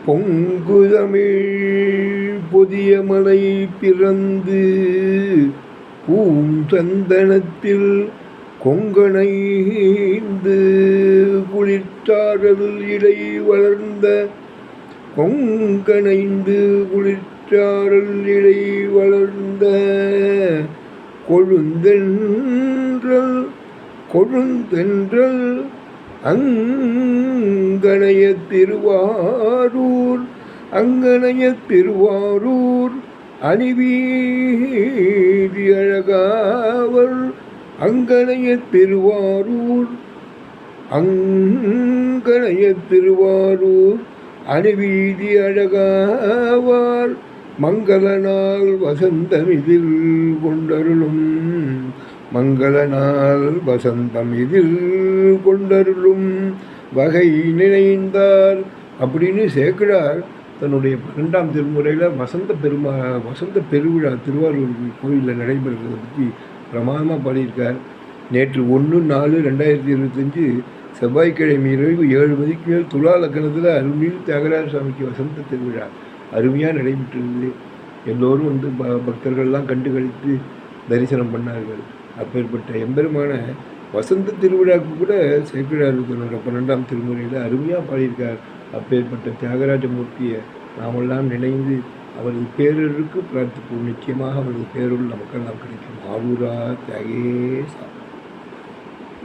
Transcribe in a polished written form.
பொங்குதமிழ் பொதிய மலை பிறந்து பூந்தந்தனத்தில் கொங்கணைந்து குளிர்ச்சாரல் இடை வளர்ந்த கொங்கணைந்து குளிர்ச்சாரல் இடை வளர்ந்த கொழுந்தென்றல் கொழுந்தென்றல் அங்கனைய திருவாரூர் அங்கனைய திருவாரூர் அணிவீதி அழகாவல் அங்கனைய திருவாரூர் அங்கனைய திருவாரூர் அணிவீதி அழகாவார் மங்கள நாள் வசந்தமிதில் கொண்டருளும் மங்கள நாள் வசந்தம் இதில் கொண்டருளும் வகை நினைந்தார் அப்படின்னு சேக்கிழார் தன்னுடைய 12ஆம் திருமுறையில் வசந்த பெருவிழா திருவாரூர் கோயிலில் நடைபெறுறதை பற்றி பிரமாதமாக பாடியிருக்கார். நேற்று 1/4/2025 செவ்வாய்க்கிழமை இரவு 7 மணிக்கு மேல் துலா லக்னத்தில் அருள்மிகு தியாகராஜ சுவாமிக்கு வசந்த திருவிழா அருமையாக நடைபெற்றிருந்தது. எல்லோரும் வந்து பக்தர்கள்லாம் கண்டு கழித்து தரிசனம் பண்ணார்கள். அப்பேற்பட்ட எம்பெருமான வசந்த திருவிழாவுக்கு கூட சேக்கிழார் தன்னோட 12ஆம் திருமுறையில் அருமையாக பாடியிருக்கார். அப்பேற்பட்ட தியாகராஜ மூர்த்தியை நாமெல்லாம் நினைந்து அவரது பேரருக்கு பிரார்த்திப்போம். நிச்சயமாக அவரது பேருள் நமக்கெல்லாம் கிடைக்கும். ஆரூரா தியாகேசா.